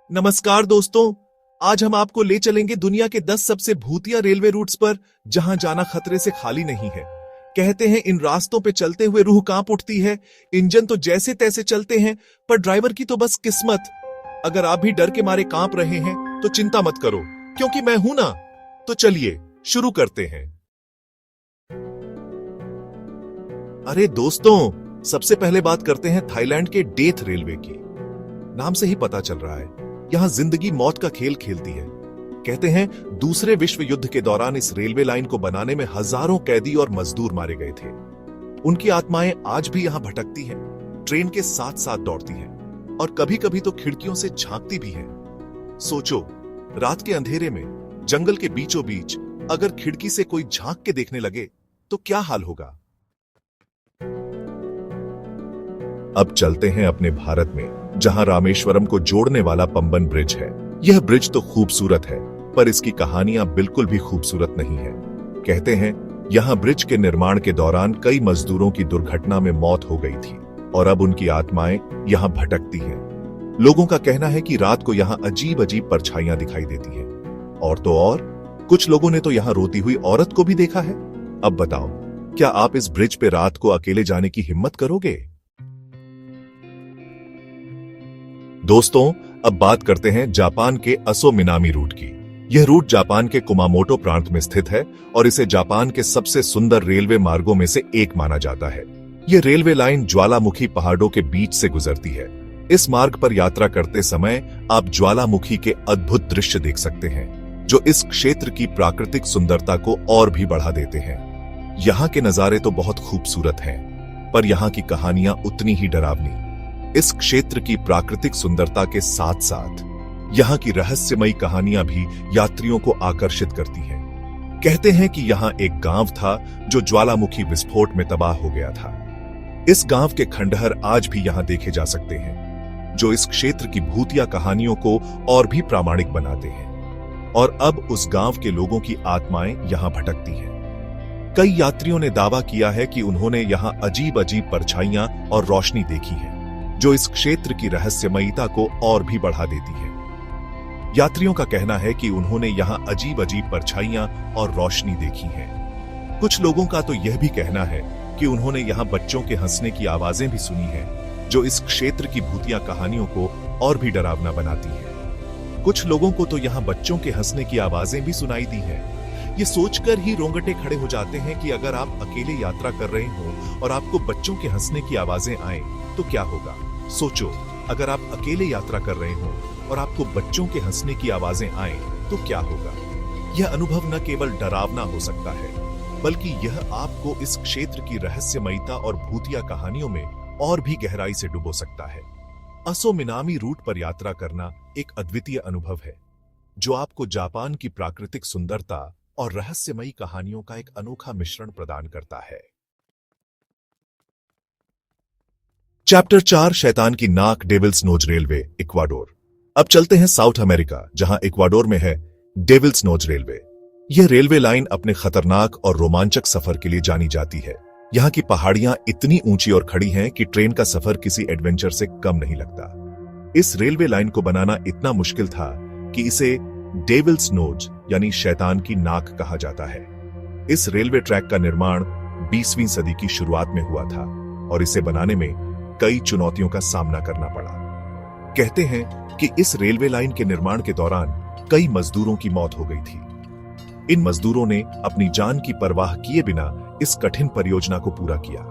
नमस्कार दोस्तों। आज हम आपको ले चलेंगे दुनिया के 10 सबसे भूतिया रेलवे रूट्स पर, जहां जाना खतरे से खाली नहीं है। कहते हैं इन रास्तों पे चलते हुए रूह कांप उठती है। इंजन तो जैसे तैसे चलते हैं, पर ड्राइवर की तो बस किस्मत। अगर आप भी डर के मारे कांप रहे हैं तो चिंता मत करो, क्योंकि मैं हूं ना। तो चलिए शुरू करते हैं। अरे दोस्तों, सबसे पहले बात करते हैं थाईलैंड के डेथ रेलवे की। नाम से ही पता चल रहा है, यहां जिंदगी मौत का खेल खेलती है। कहते हैं दूसरे विश्व युद्ध के दौरान इस रेलवे लाइन को बनाने में हजारों कैदी और मजदूर मारे गए थे। उनकी आत्माएं आज भी यहां भटकती हैं, ट्रेन के साथ साथ दौड़ती हैं और कभी कभी तो खिड़कियों से झांकती भी हैं। सोचो, रात के अंधेरे में जंगल के बीचों बीच अगर खिड़की से कोई झांक के देखने लगे तो क्या हाल होगा। अब चलते हैं अपने भारत में, जहां रामेश्वरम को जोड़ने वाला पंबन ब्रिज है। यह ब्रिज तो खूबसूरत है, पर इसकी कहानियां बिल्कुल भी खूबसूरत नहीं है। कहते हैं यहां ब्रिज के निर्माण के दौरान कई मजदूरों की दुर्घटना में मौत हो गई थी और अब उनकी आत्माएं यहां भटकती हैं। लोगों का कहना है कि रात को यहां अजीब अजीब परछाइयां दिखाई देती हैं। और तो और, कुछ लोगों ने तो यहां रोती हुई औरत को भी देखा है। अब बताओ, क्या आप इस ब्रिज पे रात को अकेले जाने की हिम्मत करोगे? दोस्तों, अब बात करते हैं जापान के असो मिनामी रूट की। यह रूट जापान के कुमामोटो प्रांत में स्थित है और इसे जापान के सबसे सुंदर रेलवे मार्गों में से एक माना जाता है। यह रेलवे लाइन ज्वालामुखी पहाड़ों के बीच से गुजरती है। इस मार्ग पर यात्रा करते समय आप ज्वालामुखी के अद्भुत दृश्य देख सकते हैं, जो इस क्षेत्र की प्राकृतिक सुंदरता को और भी बढ़ा देते हैं। यहाँ के नजारे तो बहुत खूबसूरत हैं, पर यहाँ की कहानियां उतनी ही डरावनी। इस क्षेत्र की प्राकृतिक सुंदरता के साथ साथ यहाँ की रहस्यमयी कहानियां भी यात्रियों को आकर्षित करती हैं। कहते हैं कि यहाँ एक गांव था जो ज्वालामुखी विस्फोट में तबाह हो गया था। इस गांव के खंडहर आज भी यहाँ देखे जा सकते हैं, जो इस क्षेत्र की भूतिया कहानियों को और भी प्रामाणिक बनाते हैं। और अब उस गांव के लोगों की आत्माएं यहाँ भटकती हैं। कई यात्रियों ने दावा किया है कि उन्होंने यहाँ अजीब अजीब परछाइयां और रोशनी देखी है, जो इस क्षेत्र की रहस्यमयता को और भी बढ़ा देती है। यात्रियों का कहना है कि उन्होंने यहां अजीब अजीब परछाइयां और रोशनी देखी है। कुछ लोगों का तो यह भी कहना है कि उन्होंने यहां बच्चों के हंसने की आवाजें भी सुनी हैं, जो इस क्षेत्र की भूतिया कहानियों को और भी डरावना बनाती है। कुछ लोगों को तो यहां बच्चों के हंसने की आवाजें भी सुनाई दी हैं। ये सोचकर ही रोंगटे खड़े हो जाते हैं कि अगर आप अकेले यात्रा कर रहे हो और आपको बच्चों के हंसने की आवाजें आए तो क्या होगा। सोचो, अगर आप अकेले यात्रा कर रहे हो और आपको बच्चों के हंसने की आवाजें आए तो क्या होगा। यह अनुभव न केवल डरावना हो सकता है, बल्कि यह आपको इस क्षेत्र की रहस्यमयता और भूतिया कहानियों में और भी गहराई से डुबो सकता है। असो मिनामी रूट पर यात्रा करना एक अद्वितीय अनुभव है, जो आपको जापान की प्राकृतिक सुंदरता और रहस्यमयी कहानियों का एक अनोखा मिश्रण प्रदान करता है। चैप्टर 4, शैतान की नाक, डेविल्स नोज रेलवे, इक्वाडोर। अब चलते हैं साउथ अमेरिका, जहां इक्वाडोर में है डेविल्स नोज रेलवे। यह रेलवे लाइन अपने खतरनाक और रोमांचक सफर के लिए जानी जाती है। यहाँ की पहाड़ियां इतनी ऊंची और खड़ी हैं कि ट्रेन का सफर किसी एडवेंचर से कम नहीं लगता। इस रेलवे लाइन को बनाना इतना मुश्किल था कि इसे डेविल्स नोज यानी शैतान की नाक कहा जाता है। इस रेलवे ट्रैक का निर्माण 20वीं सदी की शुरुआत में हुआ था और इसे बनाने में कई चुनौतियों का सामना करना पड़ा। कहते हैं कि इस रेलवे लाइन के निर्माण के दौरान कई मजदूरों की मौत हो गई थी। इन मजदूरों ने अपनी जान की परवाह किए बिना इस कठिन परियोजना को पूरा किया।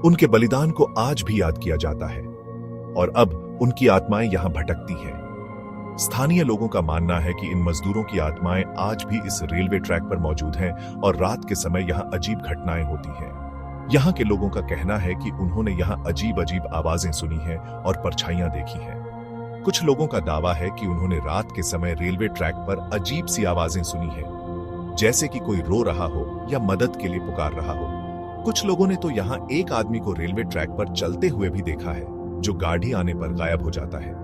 उनके बलिदान को आज भी याद किया जाता है और अब उनकी आत्माएं यहां भटकती हैं। स्थानीय लोगों का मानना है कि इन मजदूरों की आत्माएं आज भी इस रेलवे ट्रैक पर मौजूद हैं और रात के समय यहां अजीब घटनाएं होती हैं। यहाँ के लोगों का कहना है कि उन्होंने यहाँ अजीब अजीब आवाजें सुनी हैं और परछाइयां देखी हैं। कुछ लोगों का दावा है कि उन्होंने रात के समय रेलवे ट्रैक पर अजीब सी आवाजें सुनी हैं, जैसे कि कोई रो रहा हो या मदद के लिए पुकार रहा हो। कुछ लोगों ने तो यहाँ एक आदमी को रेलवे ट्रैक पर चलते हुए भी देखा है, जो गाड़ी आने पर गायब हो जाता है।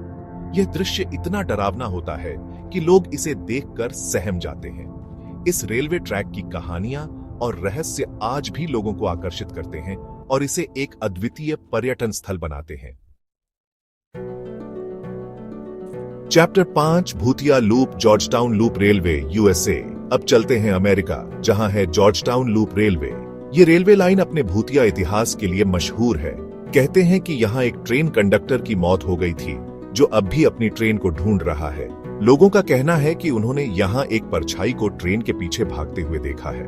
यह दृश्य इतना डरावना होता है कि लोग इसे देखकर सहम जाते हैं। इस रेलवे ट्रैक की कहानियां और रहस्य आज भी लोगों को आकर्षित करते हैं और इसे एक अद्वितीय पर्यटन स्थल बनाते हैं। चैप्टर 5 भूतिया loop Georgetown loop railway USA. अब चलते हैं अमेरिका, जहां है जॉर्जटाउन लूप रेलवे। ये रेलवे लाइन अपने भूतिया इतिहास के लिए मशहूर है। कहते हैं कि यहाँ एक ट्रेन कंडक्टर की मौत हो गई थी, जो अब भी अपनी ट्रेन को ढूंढ रहा है। लोगों का कहना है कि उन्होंने यहाँ एक परछाई को ट्रेन के पीछे भागते हुए देखा है।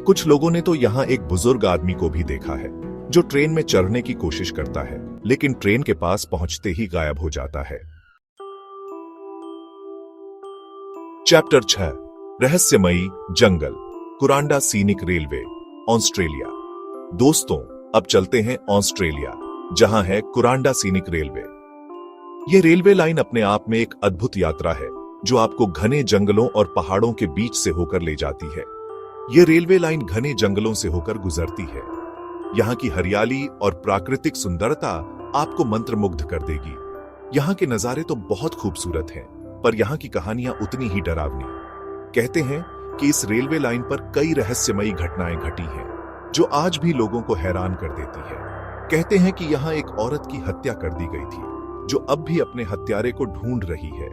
कुछ लोगों ने तो यहाँ एक बुजुर्ग आदमी को भी देखा है, जो ट्रेन में चढ़ने की कोशिश करता है, लेकिन ट्रेन के पास पहुंचते ही गायब हो जाता है। चैप्टर 6 रहस्यमयी जंगल कुरांडा सीनिक रेलवे ऑस्ट्रेलिया। दोस्तों, अब चलते हैं ऑस्ट्रेलिया, जहां है कुरांडा सीनिक रेलवे। यह रेलवे लाइन अपने आप में एक अद्भुत यात्रा है, जो आपको घने जंगलों और पहाड़ों के बीच से होकर ले जाती है। यह रेलवे लाइन घने जंगलों से होकर गुजरती है। यहाँ की हरियाली और प्राकृतिक सुंदरता आपको मंत्रमुग्ध कर देगी। यहाँ के नजारे तो बहुत खूबसूरत हैं, पर यहाँ की कहानियां उतनी ही डरावनी। कहते हैं कि इस रेलवे लाइन पर कई रहस्यमयी घटनाएं घटी हैं, जो आज भी लोगों को हैरान कर देती है। कहते हैं कि यहाँ एक औरत की हत्या कर दी गई थी, जो अब भी अपने हत्यारे को ढूंढ रही है।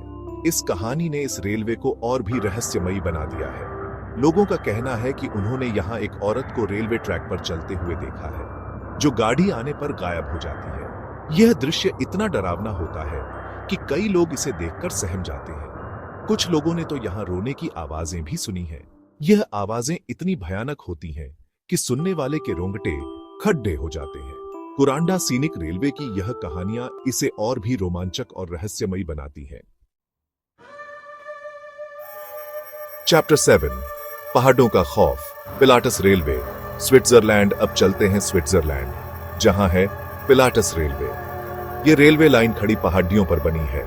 इस कहानी ने इस रेलवे को और भी रहस्यमयी बना दिया है। लोगों का कहना है कि उन्होंने यहाँ एक औरत को रेलवे ट्रैक पर चलते हुए देखा है, जो गाड़ी आने पर गायब हो जाती है। यह दृश्य इतना डरावना होता है कि कई लोग इसे देखकर सहम जाते हैं। कुछ लोगों ने तो यहाँ रोने की आवाजें भी सुनी हैं। यह आवाजें इतनी भयानक होती हैं कि सुनने वाले के रोंगटे खड़े हो जाते हैं। कुरांडा सीनिक रेलवे की यह कहानियां इसे और भी रोमांचक और रहस्यमयी बनाती हैं। चैप्टर 7 पहाड़ों का खौफ पिलाटस रेलवे स्विट्जरलैंड। अब चलते हैं स्विट्जरलैंड, जहां है पिलाटस रेलवे। ये रेलवे लाइन खड़ी पहाड़ियों पर बनी है।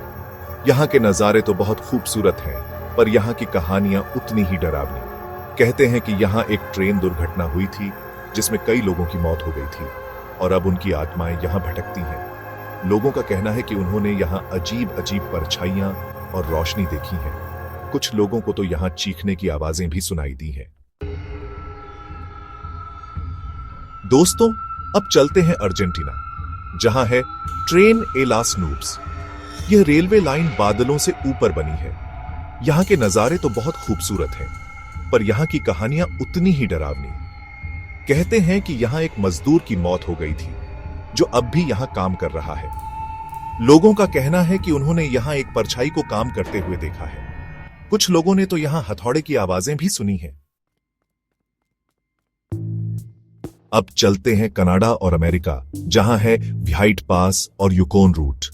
यहाँ के नजारे तो बहुत खूबसूरत हैं, पर यहाँ की कहानियां उतनी ही डरावनी। कहते हैं कि यहाँ एक ट्रेन दुर्घटना हुई थी, जिसमें कई लोगों की मौत हो गई थी, और अब उनकी आत्माएं यहाँ भटकती हैं। लोगों का कहना है कि उन्होंने यहाँ अजीब अजीब परछाइयां और रोशनी देखी है। कुछ लोगों को तो यहाँ चीखने की आवाजें भी सुनाई दी हैं। दोस्तों, अब चलते हैं अर्जेंटीना, जहां है ट्रेन ए लास नूब्स। यह रेलवे लाइन बादलों से ऊपर बनी है। यहाँ के नजारे तो बहुत खूबसूरत हैं, पर यहाँ की कहानियां उतनी ही डरावनी। कहते हैं कि यहाँ एक मजदूर की मौत हो गई थी, जो अब भी यहाँ काम कर रहा है। लोगों का कहना है कि उन्होंने यहाँ एक परछाई को काम करते हुए देखा है। कुछ लोगों ने तो यहाँ हथौड़े की आवाजें भी सुनी हैं। अब चलते हैं कनाडा और अमेरिका, जहां है व्हाइट पास और यूकोन रूट।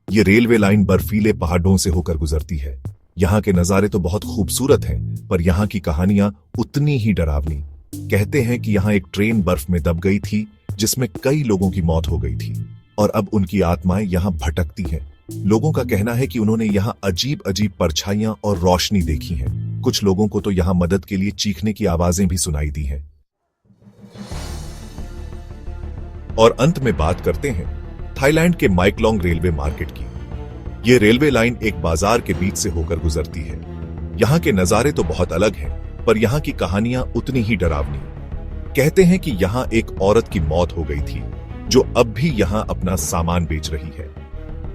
ये रेलवे लाइन बर्फीले पहाड़ों से होकर गुजरती है। यहाँ के नजारे तो बहुत खूबसूरत हैं, पर यहाँ की कहानियां उतनी ही डरावनी। कहते हैं कि यहाँ एक ट्रेन बर्फ में दब गई थी, जिसमें कई लोगों की मौत हो गई थी, और अब उनकी आत्माएं यहाँ भटकती हैं। लोगों का कहना है कि उन्होंने यहाँ अजीब अजीब परछाइयां और रोशनी देखी है। कुछ लोगों को तो यहाँ मदद के लिए चीखने की आवाजें भी सुनाई दी हैं। और अंत में बात करते हैं थाईलैंड के माइकलोंग रेलवे मार्केट की। यह रेलवे लाइन एक बाजार के बीच से होकर गुजरती है। यहाँ के नजारे तो बहुत अलग हैं, पर यहाँ की कहानियां उतनी ही डरावनी। कहते हैं कि यहाँ एक औरत की मौत हो गई थी, जो अब भी यहाँ अपना सामान बेच रही है।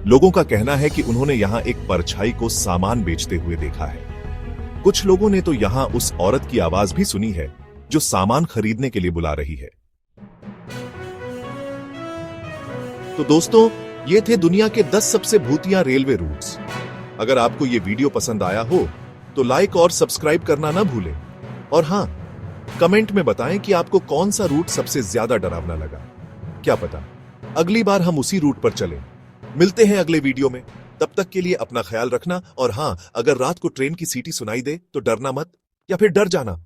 लोगों का कहना है कि उन्होंने यहाँ एक परछाई को सामान बेचते हुए देखा है। कुछ लोगों ने तो यहाँ उस औरत की आवाज भी सुनी है, जो सामान खरीदने के लिए बुला रही है। तो दोस्तों, ये थे दुनिया के 10 सबसे भूतिया रेलवे रूट्स। अगर आपको ये वीडियो पसंद आया हो तो लाइक और सब्सक्राइब करना ना भूलें। और हां, कमेंट में बताएं कि आपको कौन सा रूट सबसे ज्यादा डरावना लगा। क्या पता अगली बार हम उसी रूट पर चलें। मिलते हैं अगले वीडियो में। तब तक के लिए अपना ख्याल रखना। और हां, अगर रात को ट्रेन की सीटी सुनाई दे तो डरना मत, या फिर डर जाना।